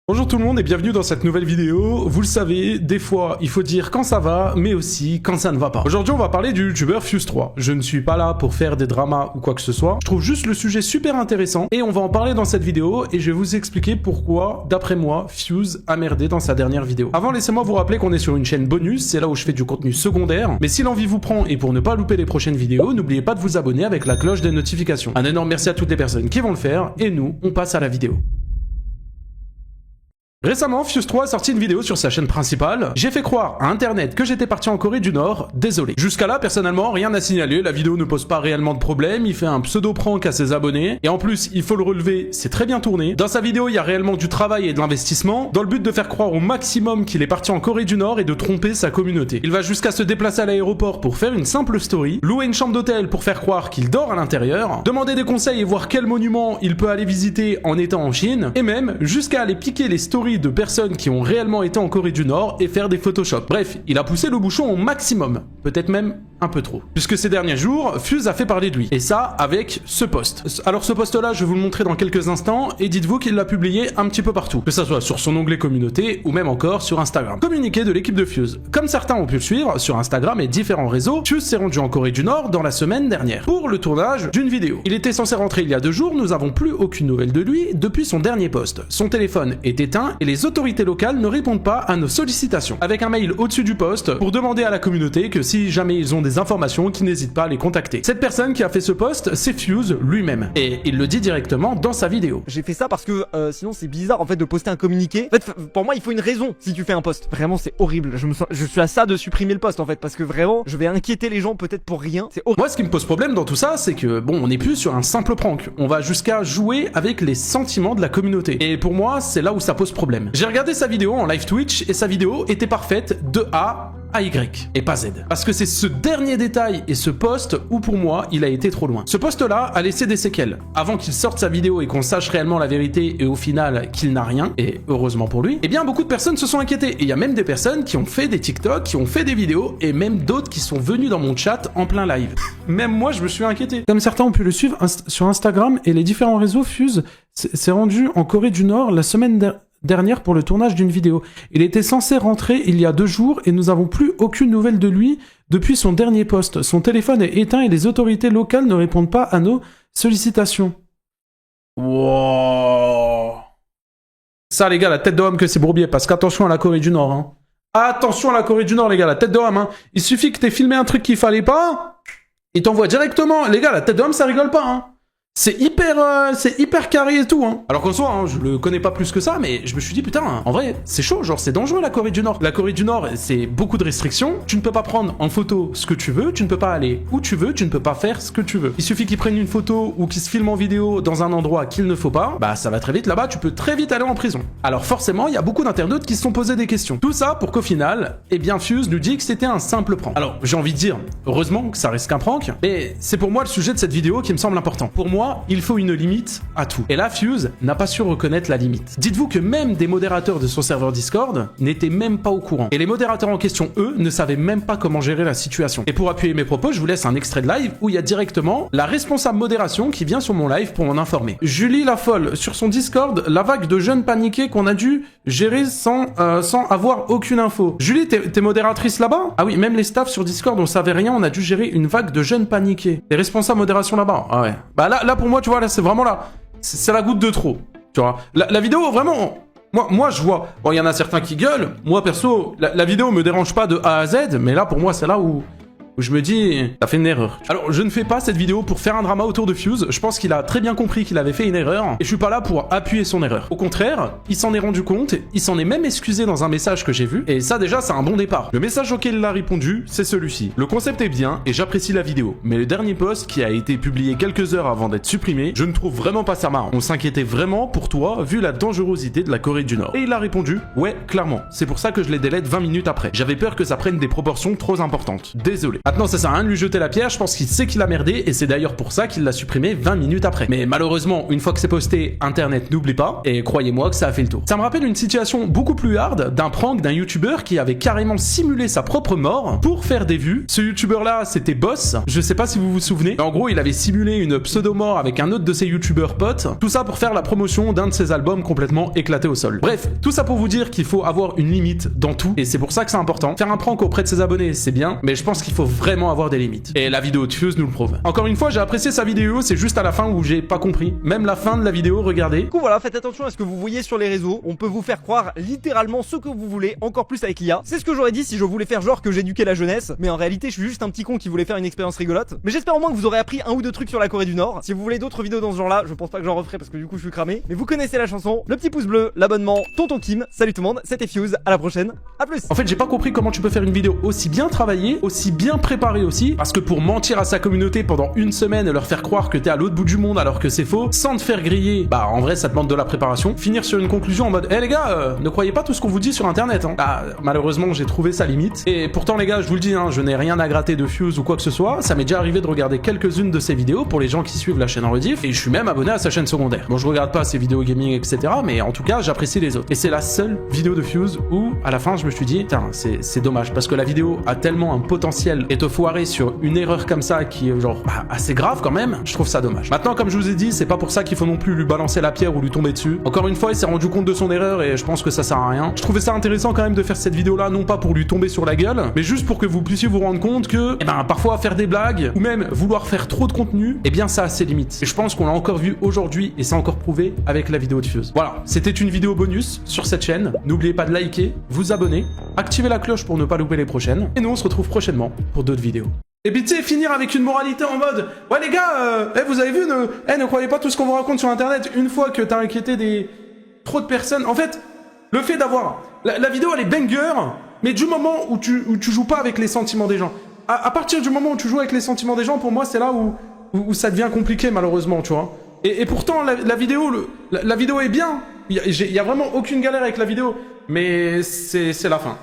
Bonjour tout le monde et bienvenue dans cette nouvelle vidéo. Vous le savez, des fois il faut dire quand ça va, mais aussi quand ça ne va pas. Aujourd'hui on va parler du youtubeur Fuse3. Je ne suis pas là pour faire des dramas ou quoi que ce soit. Je trouve juste le sujet super intéressant et on va en parler dans cette vidéo et je vais vous expliquer pourquoi, d'après moi, Fuse a merdé dans sa dernière vidéo. Avant, laissez-moi vous rappeler qu'on est sur une chaîne bonus, c'est là où je fais du contenu secondaire. Mais si l'envie vous prend et pour ne pas louper les prochaines vidéos, n'oubliez pas de vous abonner avec la cloche des notifications. Un énorme merci à toutes les personnes qui vont le faire et nous, on passe à la vidéo. Récemment, Fuse3 a sorti une vidéo sur sa chaîne principale. J'ai fait croire à internet que j'étais parti en Corée du Nord, désolé. Jusqu'à là, personnellement, rien à signaler, la vidéo ne pose pas réellement de problème, il fait un pseudo-prank à ses abonnés, et en plus, il faut le relever, c'est très bien tourné. Dans sa vidéo, il y a réellement du travail et de l'investissement, dans le but de faire croire au maximum qu'il est parti en Corée du Nord et de tromper sa communauté. Il va jusqu'à se déplacer à l'aéroport pour faire une simple story, louer une chambre d'hôtel pour faire croire qu'il dort à l'intérieur, demander des conseils et voir quel monument il peut aller visiter en étant en Chine, et même jusqu'à aller piquer les stories de personnes qui ont réellement été en Corée du Nord et faire des Photoshop. Bref, il a poussé le bouchon au maximum, peut-être même un peu trop. Puisque ces derniers jours, Fuse a fait parler de lui. Et ça, avec ce post. Alors ce post-là, je vais vous le montrer dans quelques instants, et dites-vous qu'il l'a publié un petit peu partout. Que ça soit sur son onglet communauté, ou même encore sur Instagram. Communiqué de l'équipe de Fuse. Comme certains ont pu le suivre, sur Instagram et différents réseaux, Fuse s'est rendu en Corée du Nord dans la semaine dernière, pour le tournage d'une vidéo. Il était censé rentrer il y a 2 jours, nous n'avons plus aucune nouvelle de lui depuis son dernier post. Son téléphone est éteint, et les autorités locales ne répondent pas à nos sollicitations. Avec un mail au-dessus du post, pour demander à la communauté que si jamais ils ont des informations, qu'ils n'hésitent pas à les contacter. Cette personne qui a fait ce post, c'est Fuse lui-même. Et il le dit directement dans sa vidéo. J'ai fait ça parce que sinon c'est bizarre en fait de poster un communiqué. En fait, pour moi il faut une raison si tu fais un post. Vraiment c'est horrible. Je suis à ça de supprimer le post en fait parce que vraiment je vais inquiéter les gens peut-être pour rien. C'est horrible. Moi ce qui me pose problème dans tout ça, c'est que bon, on n'est plus sur un simple prank. On va jusqu'à jouer avec les sentiments de la communauté. Et pour moi, c'est là où ça pose problème. J'ai regardé sa vidéo en live Twitch et sa vidéo était parfaite de A à Y et pas Z. Parce que c'est ce dernier détail et ce post où pour moi il a été trop loin. Ce post là a laissé des séquelles. Avant qu'il sorte sa vidéo et qu'on sache réellement la vérité et au final qu'il n'a rien, et heureusement pour lui, eh bien beaucoup de personnes se sont inquiétées. Et il y a même des personnes qui ont fait des TikTok, qui ont fait des vidéos et même d'autres qui sont venus dans mon chat en plein live. Même moi je me suis inquiété. Comme certains ont pu le suivre sur Instagram et les différents réseaux, Fuse s'est rendu en Corée du Nord la semaine dernière pour le tournage d'une vidéo. Il était censé rentrer il y a 2 jours et nous n'avons plus aucune nouvelle de lui depuis son dernier post. Son téléphone est éteint et les autorités locales ne répondent pas à nos sollicitations. Wow. Ça les gars, la tête de homme que c'est bourbier, parce qu'attention à la Corée du Nord. Hein. Attention à la Corée du Nord les gars, la tête de homme. Hein. Il suffit que t'aies filmé un truc qu'il fallait pas, il t'envoie directement. Les gars, la tête de homme ça rigole pas. Hein. C'est hyper carré et tout, hein. Alors qu'en soi, hein, je le connais pas plus que ça, mais je me suis dit, putain, en vrai, c'est chaud, genre, c'est dangereux, la Corée du Nord. La Corée du Nord, c'est beaucoup de restrictions. Tu ne peux pas prendre en photo ce que tu veux, tu ne peux pas aller où tu veux, tu ne peux pas faire ce que tu veux. Il suffit qu'ils prennent une photo ou qu'ils se filment en vidéo dans un endroit qu'il ne faut pas, bah, ça va très vite, là-bas, tu peux très vite aller en prison. Alors forcément, il y a beaucoup d'internautes qui se sont posés des questions. Tout ça pour qu'au final, eh bien, Fuse nous dit que c'était un simple prank. Alors, j'ai envie de dire, heureusement que ça reste qu'un prank, mais c'est pour moi le sujet de cette vidéo qui me semble important. Pour moi, il faut une limite à tout. Et là, Fuse n'a pas su reconnaître la limite. Dites-vous que même des modérateurs de son serveur Discord n'étaient même pas au courant. Et les modérateurs en question, eux, ne savaient même pas comment gérer la situation. Et pour appuyer mes propos, je vous laisse un extrait de live où il y a directement la responsable modération qui vient sur mon live pour m'en informer. Julie la folle, sur son Discord, la vague de jeunes paniqués qu'on a dû gérer sans avoir aucune info. Julie, t'es modératrice là-bas? Ah oui, même les staffs sur Discord, on savait rien, on a dû gérer une vague de jeunes paniqués. Les responsables modération là-bas? Ah ouais. Bah là pour moi, tu vois, là, c'est vraiment là. C'est la goutte de trop. Tu vois. La vidéo, vraiment. Moi, je vois. Bon, il y en a certains qui gueulent. Moi, perso, la vidéo me dérange pas de A à Z. Mais là, pour moi, c'est là où je me dis, t'as fait une erreur. Alors, je ne fais pas cette vidéo pour faire un drama autour de Fuse. Je pense qu'il a très bien compris qu'il avait fait une erreur. Et je suis pas là pour appuyer son erreur. Au contraire, il s'en est rendu compte. Il s'en est même excusé dans un message que j'ai vu. Et ça, déjà, c'est un bon départ. Le message auquel il a répondu, c'est celui-ci. Le concept est bien et j'apprécie la vidéo. Mais le dernier post, qui a été publié quelques heures avant d'être supprimé, je ne trouve vraiment pas ça marrant. On s'inquiétait vraiment pour toi, vu la dangerosité de la Corée du Nord. Et il a répondu, ouais, clairement. C'est pour ça que je les délète 20 minutes après. J'avais peur que ça prenne des proportions trop importantes. Désolé. Maintenant, ça sert à rien de lui jeter la pierre, je pense qu'il sait qu'il a merdé, et c'est d'ailleurs pour ça qu'il l'a supprimé 20 minutes après. Mais malheureusement, une fois que c'est posté, Internet n'oublie pas, et croyez-moi que ça a fait le tour. Ça me rappelle une situation beaucoup plus hard d'un prank d'un youtubeur qui avait carrément simulé sa propre mort pour faire des vues. Ce youtubeur là, c'était Boss, je sais pas si vous vous souvenez. En gros, il avait simulé une pseudo-mort avec un autre de ses youtubeurs potes, tout ça pour faire la promotion d'un de ses albums complètement éclaté au sol. Bref, tout ça pour vous dire qu'il faut avoir une limite dans tout, et c'est pour ça que c'est important. Faire un prank auprès de ses abonnés, c'est bien, mais je pense qu'il faut vraiment avoir des limites. Et la vidéo de Fuse nous le prouve. Encore une fois, j'ai apprécié sa vidéo, c'est juste à la fin où j'ai pas compris. Même la fin de la vidéo, regardez. Du coup voilà, faites attention à ce que vous voyez sur les réseaux, on peut vous faire croire littéralement ce que vous voulez, encore plus avec l'IA. C'est ce que j'aurais dit si je voulais faire genre que j'éduquais la jeunesse, mais en réalité je suis juste un petit con qui voulait faire une expérience rigolote. Mais j'espère au moins que vous aurez appris un ou deux trucs sur la Corée du Nord. Si vous voulez d'autres vidéos dans ce genre là, je pense pas que j'en referai parce que du coup je suis cramé. Mais vous connaissez la chanson, le petit pouce bleu, l'abonnement, tonton Kim, salut tout le monde, c'était Fuse, à la prochaine, à plus. En fait, j'ai pas compris comment tu peux faire une vidéo aussi bien travaillée, aussi bien préparée aussi, parce que pour mentir à sa communauté pendant une semaine et leur faire croire que t'es à l'autre bout du monde alors que c'est faux, sans te faire griller, bah en vrai ça demande de la préparation, finir sur une conclusion en mode les gars, ne croyez pas tout ce qu'on vous dit sur internet hein. Bah malheureusement j'ai trouvé sa limite, et pourtant les gars je vous le dis hein, je n'ai rien à gratter de Fuse ou quoi que ce soit, ça m'est déjà arrivé de regarder quelques-unes de ses vidéos pour les gens qui suivent la chaîne en rediff, et je suis même abonné à sa chaîne secondaire. Bon je regarde pas ses vidéos gaming etc, mais en tout cas j'apprécie les autres, et c'est la seule vidéo de Fuse où à la fin je me suis dit putain c'est dommage, parce que la vidéo a tellement un potentiel, et te foirer sur une erreur comme ça qui est genre assez grave quand même, je trouve ça dommage. Maintenant comme je vous ai dit, c'est pas pour ça qu'il faut non plus lui balancer la pierre ou lui tomber dessus. Encore une fois il s'est rendu compte de son erreur et je pense que ça sert à rien. Je trouvais ça intéressant quand même de faire cette vidéo là, non pas pour lui tomber sur la gueule, mais juste pour que vous puissiez vous rendre compte que parfois faire des blagues ou même vouloir faire trop de contenu, ça a ses limites. Et je pense qu'on l'a encore vu aujourd'hui et c'est encore prouvé avec la vidéo de Fuse. Voilà, c'était une vidéo bonus sur cette chaîne. N'oubliez pas de liker, vous abonner, activer la cloche pour ne pas louper les prochaines, et nous on se retrouve prochainement pour d'autres vidéos. Et puis tu sais, finir avec une moralité en mode ouais les gars, vous avez vu, ne croyez pas tout ce qu'on vous raconte sur internet. Une fois que t'as inquiété trop de personnes, en fait, le fait d'avoir la vidéo elle est banger, mais du moment où tu joues pas avec les sentiments des gens, à partir du moment où tu joues avec les sentiments des gens, pour moi c'est là où ça devient compliqué malheureusement, tu vois. Et pourtant la vidéo est bien, il y a vraiment aucune galère avec la vidéo, mais c'est la fin.